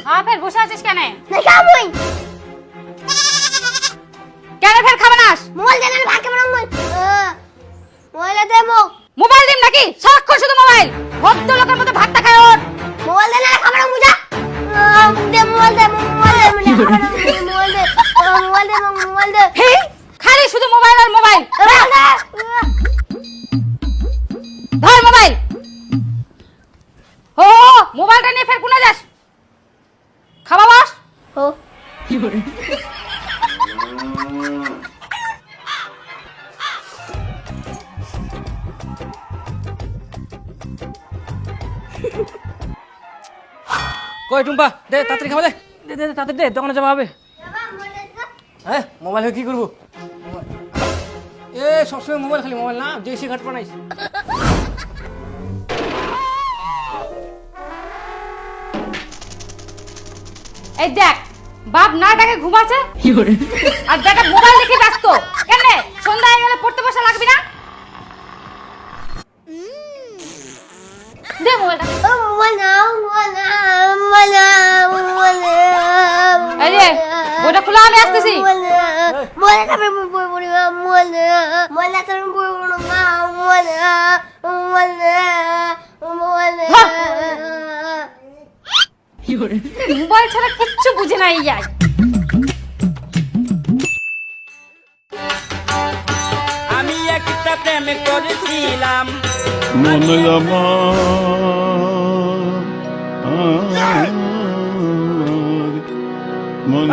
হ্যাঁ ফের বসে আছিস কেন? না খাবই। কেন ফের খাবে না? মোবাইল দেন না ভাত খাবো না মোবাইল দেবো। মোবাইল দিম নাকি? সারাক্ষণ শুধু মোবাইল। ভদ্র লোকের মতো ভাতটা খায় ওর। মোবাইল দেন না খাবো না মুজা। দে মোবাইল দে মোবাইল দে। হে খালি শুধু মোবাইল আর মোবাইল। ধর মোবাইল। ও মোবাইলটা নিয়ে ফের কোনা যাস? খাবা বস। ও কি করে কই টুম্পা দে তাড়াতাড়ি খাওয়া দে দে দে তাড়াতাড়ি দে দোকানে যাওয়া হবে। হ্যাঁ মোবাইল হয়ে কি করবো? এ সবসময় মোবাইল খালি মোবাইল না জেসি ঘাট বানাইস। এই দেখ বাপ না ডাকে ঘুমাচ্ছে কি করে আর বেটা মোবাইল দেখে ব্যস্ত। কেন সন্ধ্যা হয়ে গেলে পড়তে বসা লাগবে না? দে মোবাইলটা। এই যে বইটা খোলা, আমি আসতেছি। কি করে মোবাইল ছাড়া কিচ্ছু বুঝে নাই যায়। আমি একটা প্রেম করেছিলাম মনে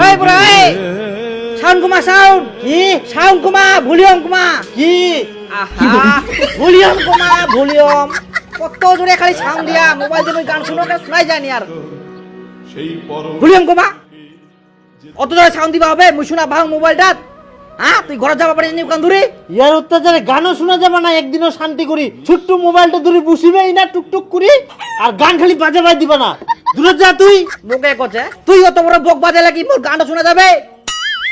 এই বুড়া এই সাউন্ড কমা সাউন্ড কি সাউন্ড কমা ভলিউম কমা কি আহা ভলিউম কমা ভলিউম কত জোরে খালি সাউন্ড দিয়া মোবাইল দিয়ে গান শুনো না শোনাই যায় না আর সেই পরম ভলিউম কমা অত জোরে সাউন্ড দিবা হবে মুই শোনা ভাঙ মোবাইলটা। হ্যাঁ তুই ঘরে যাবা পারিস নি কান দূরে ইয়ার অত্যাচারে গানও শোনা যাবে না, একদিনও শান্তি করি ছোট্ট মোবাইলটা দূরে বসিবেই না টুকটুক করি আর গান খালি বাজে বাজ দিবা না। দূরে যা তুই মুখে কছে তুই অত বড় বক বাজে লাগি মোর গানটা শোনা যাবে?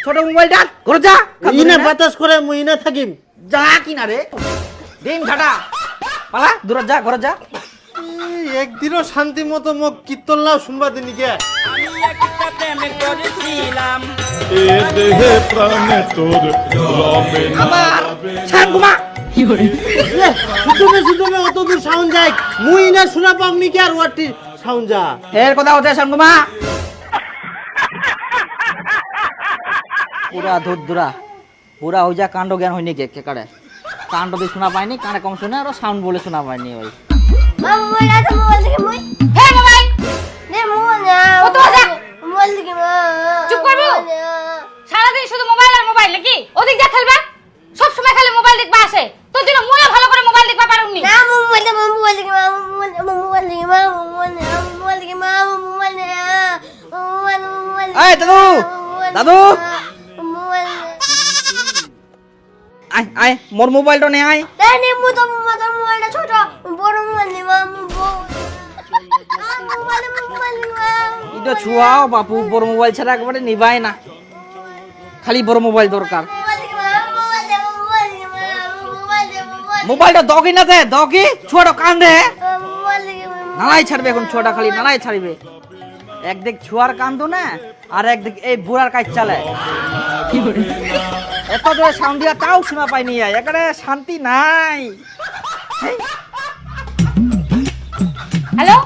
ছোট মোবাইলটা ঘরে যা ইনা বাতাস করে মুই না থাকিম। যা কিনা রে ডিম ঘাটা পালা দূরে যা ঘরে যা। একদিনও শান্তি মতো মুখ কীর্তনলাও শুনবা দিনি কে। আমি একটা প্রেম করেছিলাম এ দেহে প্রাণে তোর রবে না আবার সাউন্ড কমা কি করে শুধুমে শুধুমে অত দূর সাউন্ড যায় মুই না শোনা পাওনি কে আর ওয়াটি সাউন্ড যা এর কথা হচ্ছে সাউন্ড কমা পুরা ধুরা পুরা হই যা কাণ্ড জ্ঞান হয়নি কে কে কাড়ে কাণ্ড দিয়ে শোনা পাইনি কানে কম শুনে আর সাউন্ড বলে শোনা পাইনি ওই হে মোবাইল কত বাজে? চুপ করবো? সারাদিন শুধু মোবাইল আর মোবাইল নাকি? ওদিক যা খেলবা, সব সময় খালি মোবাইল দেখবা আসে। তোর জন্য মুইও ভালো করে মোবাইল দেখবা পারুমনি। এই দাদু দাদু আয় আয় মোর মোবাইলটা নে আয়। এটা ছুয়াও বাপু বড় মোবাইল ছাড়া একবারে নিবাই না, খালি বড় মোবাইল দরকার। মোবাইলটা দগি না দে দগি ছুয়াটা কান্দে নালাই ছাড়বে এখন ছুয়াটা খালি নালাই ছাড়বে। একদিক ছুয়ার কান্দো না আর একদিক এই বুড়ার কাজ চালে। কি করে এত জোরে সাউন্ড দিয়া তাও শোনা পাইনি একেবারে শান্তি নাই। হ্যালো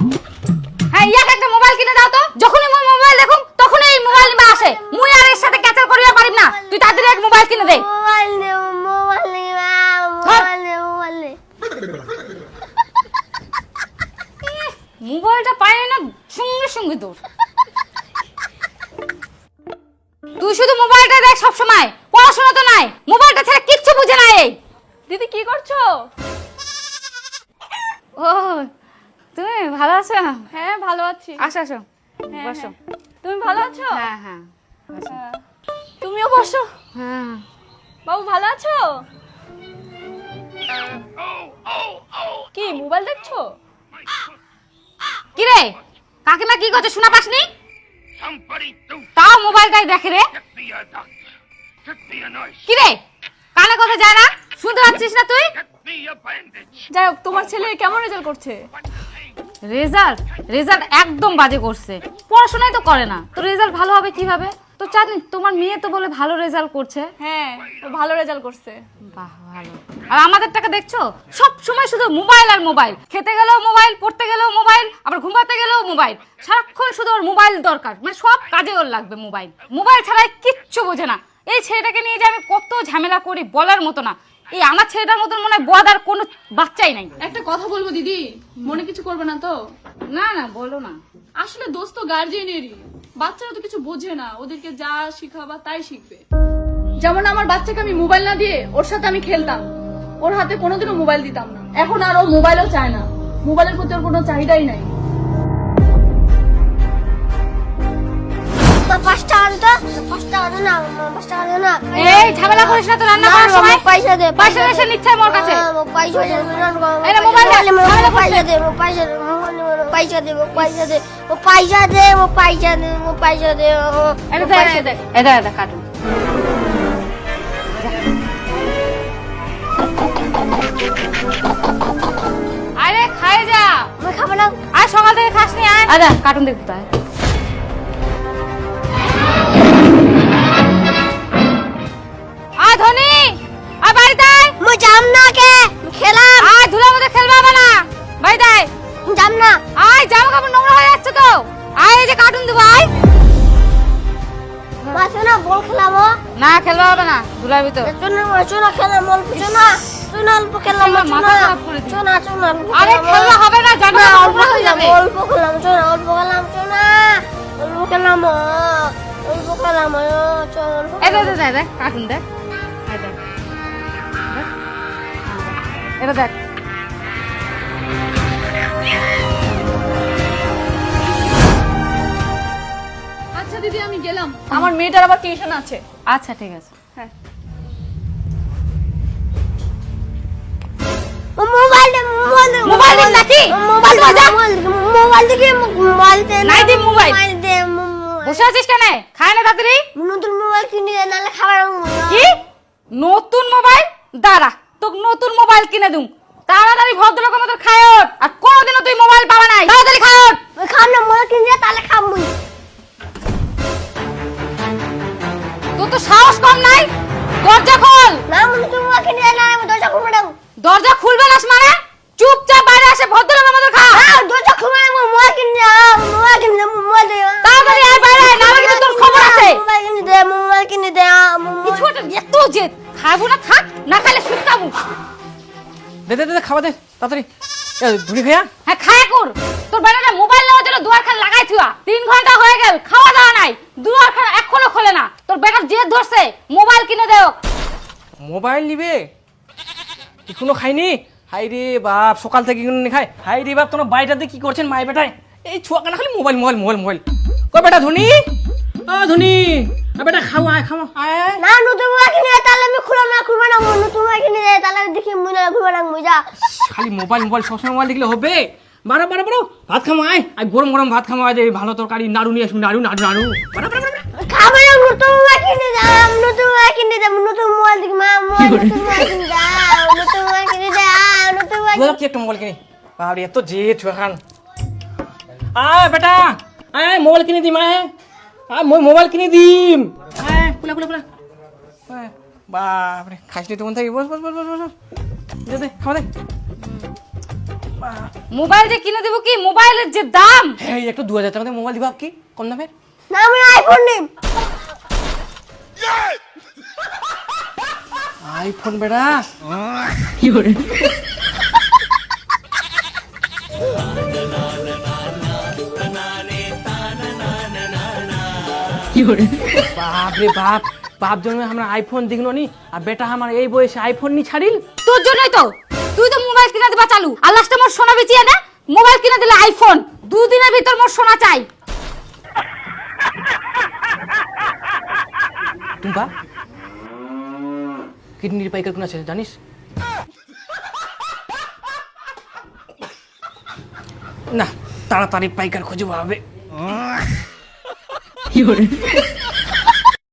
হ্যাঁ ইয়াকে একটা মোবাইল কিনে দাও তো। যখনই মুই মোবাইল দেখুম তখনই এই মোবাইল নিবা আসে। মুই আর এর সাথে ক্যাচাল করিয়া পারিম না। তুই তাড়াতাড়ি এক মোবাইল কিনে দে। মোবাইলটা পাই না সঙ্গে সঙ্গে দৌড়। তুই শুধু মোবাইলটা দেখ সব সময়, পড়াশোনা তো নাই। মোবাইলটা ছাড়া কিচ্ছু বুঝে না এই। দিদি কি করছো? ও তুমি ভালো আছো? হ্যাঁ ভালো আছি। আসো আসো হ্যাঁ, বসো। হ্যাঁ। তুমি ভালো আছো? হ্যাঁ হ্যাঁ বসো। তুমিও বসো। হ্যাঁ বাবু ভালো আছো? কি মোবাইল দেখছো? কি রে কাকিমা কি করছে শোনা পাসনি? তাও মোবাইলটাই দেখে রে। কি রে কানে কথা যায় না? শুনতে পাচ্ছিস না তুই? যাই হোক তোমার ছেলে কেমন রেজাল্ট করছে? রেজাল্ট রেজাল্ট একদম বাজে করছে, পড়াশোনাই তো করে না, তো রেজাল্ট ভালো হবে কিভাবে? তো চাঁদনি তোমার মেয়ে তো বলে ভালো রেজাল্ট করছে। হ্যাঁ, ও ভালো রেজাল্ট করছে। বাহ ভালো। আর আমাদেরটাকে দেখছো, সব সময় শুধু মোবাইল আর মোবাইল, খেতে গেলেও মোবাইল, পড়তে গেলেও মোবাইল, আবার ঘুমাতে গেলেও মোবাইল, সারাক্ষণ শুধু ওর মোবাইল দরকার, মানে সব কাজে ওর লাগবে মোবাইল। মোবাইল ছাড়া কিচ্ছু বোঝে না। এই ছেলেটাকে নিয়ে যে আমি কত ঝামেলা করি বলার মতো না। এই আমার ছেলেটার মতন মনে হয় বদ আর কোনো বাচ্চাই নাই। একটা কথা বলবো দিদি, মনে কিছু করবে না তো? না না বলো না। আসলে দোষ তো গার্জিয়ানেরই, বাচ্চারা তো কিছু বোঝে না, ওদেরকে যা শিখাবা তাই শিখবে। যেমন আমার বাচ্চাকে আমি মোবাইল না দিয়ে ওর সাথে আমি খেলতাম, ওর হাতে কোনোদিনও মোবাইল দিতাম না। এখন আর ও মোবাইলও চায় না, মোবাইলের প্রতি ওর কোনো চাহিদাই নাই। পাঁচটা আনতো, পাঁচটা আনো না, পাঁচটা আনো না। এই ঝামেলা করিস না তো, রান্না করার সময় পয়সা দে, পয়সা এসে নিচ্ছে মোর কাছে। পয়সা দে, এই নে মোবাইল দে, ঝামেলা করছে। পয়সা দে, পয়সা দে, পয়সা দে, পয়সা দে, পয়সা দে, পয়সা দে, পয়সা দে। এটা দে, এটা দে, এটা দে কাটুন। আরে খায় যা। আমি খাবো না। আর সকাল থেকে খাসনি, আয়। আরে কার্টুন দেখতে আয়। আয় ধনী, আয় বাড়িতে আয়। মুই যাম না কে, খেলাম। আয় ধুলার মধ্যে খেলবা না, বাড়িতে আয়। যাম না। আয় জামা কাপড় নোংরা হয়ে যাচ্ছে তো। আয় এই যে কার্টুন দেবো, আয়। মাছ না বল খেলাবো। না খেলবা হবে না, ধুলার ভিতর। চুনা খেলাম, অল্প চুনা, চুনা অল্প খেলাম, খেলবা, চুনা মাথা খারাপ করে দিই। চুনা চুনা আরে খেলবা হবে না, জামা না, কাপড় অল্প নোংরা হয়ে খেলাম, যাবে। অল্প খেলাম, চুনা অল্প খেলাম, চুনা অল্প খেলাম, অল্প খেলাম, চুনা অল্প এই দেখ দেখ দেখ কার্টুন দেখ, এই দেখ দেখ। এটা দেখ। আচ্ছা দিদি আমি গেলাম, আমার মেয়েটার আবার টিউশন আছে। আচ্ছা ঠিক আছে। হ্যাঁ। মোবাইল দে, মোবাইল দিন নাকি? মোবাইল দে, মোবাইল দেখি, মোবাইল দে, নাই দি মোবাইল। দে। বসে আছিস কেন? খায় না তাড়াতাড়ি। নতুন মোবাইল কিনে দে, নাহলে খাবার কি নতুন মোবাইল? দাঁড়া, তোকে নতুন মোবাইল কিনে দুম। তাড়াতাড়ি ভদ্রলোকের মতো খায় ওঠ, আর কোনোদিনও তুই মোবাইল পাবা নাই। তাড়াতাড়ি খায় ওঠ। খাম না, মোবাইল কিনে দে, তাহলে খাবো। তোর তো সাহস কম নাই। দরজা খোল। না, নতুন মোবাইল কিনে দে, না আমি দরজা খুলবো না। দরজা খুলবে না মানে? চুপচাপ বাইরে এসে ভদ্রলোকের মতো খা। দরজা খুলবো না, মোবাইল কিনে দে, মোবাইল কিনে দে, মোবাইল দে। তাড়াতাড়ি আয় বাইরে আয়, না হলে কিন্তু তোর খবর আছে। মোবাইল কিনে দে, মোবাইল কিনে দে, কিছু একটা এত জেদ, খাবো না থাক, না খাইলে শুকাবো। দে দে দে, খাওয়া দে তাড়াতাড়ি। ধুলি খাইয়া হ্যাঁ খায় কর। তোর বেটাটা মোবাইল নেওয়ার জন্য দুয়ার খান লাগাই থুয়া, 3 ঘন্টা হয়ে গেল, খাওয়া দাওয়া নাই, দুয়ার খান এখনো খোলে না। তোর বেটার জেদ ধরছে, মোবাইল কিনে দেও। মোবাইল নিবে, এখনো খাইনি? হাই রে বাপ, সকাল থেকে এখনো খাই। হাই রে বাপ, তোমার বাড়িটাতে কি করছেন মাই বেটায়? এই ছোয়া কানা খালি মোবাইল মোবাইল মোবাইল মোবাইল। কই বেটা ধনী, ও ধনী, বেটা খাও, আয় খাও, আয় আয়। না, নতুন মোবাইল কিনে দে, তাহলে আমি খুলবো না, খুলবো না। নতুন মোবাইল কিনে দে, তাহলে দেখি মুই না খুলবো না, মুই যা। খালি মোবাইল মোবাইল, সবসময় মোবাইল দেখলে হবে? বারো বারো বারো ভাত খামো, আয় আয়, গরম গরম ভাত খামো, আয় ভালো তরকারি, নাড়ু নিয়ে আসুন, নাড়ু নাড়ু নাড়ু। বারো বারো বারো। খাবো না, নতুন মোবাইল কিনে দে, নতুন মোবাইল কিনে দে, নতুন মোবাইল দেখি মা, নতুন মোবাইল কিনে দে, নতুন মোবাইল কিনে দে, নতুন মোবাইল। বলো কি একটা মোবাইল কিনে? বাবা এত জেদ ছোয়া খান। আয় বেটা, আয় মোবাইল কিনে দিম, আয় আয় মোবাইল কিনে দিম, আয় কুলা কুলা কুলা। বাপরে, খাইসনি তখন থাকি, বস বস বস বস বস, দে দে খাওয়া দে। মোবাইল যে কিনে দেবো, কি মোবাইলের যে দাম। হ্যাঁ একটু 2000 টাকা মোবাইল দিব, কি কম দামের? না, আমি আইফোন নিম। আইফোন বেটা, কি করে কি করে বাপরে বাপ, বাপ জন্য আমরা আইফোন দেখলো নি, আর বেটা আমার এই বয়সে আইফোন নি ছাড়িল। তোর জন্যই তো, তুই তো মোবাইল কিনে দিবা চালু, আর লাস্টে মোর সোনা বেচিয়ে না, মোবাইল কিনে দিলে আইফোন। 2 দিনের ভিতর মোর সোনা চাই। টুম্পা, কিডনির পাইকার কোন আছে জানিস? না, তাড়াতাড়ি পাইকার খুঁজে পাবে। কি করে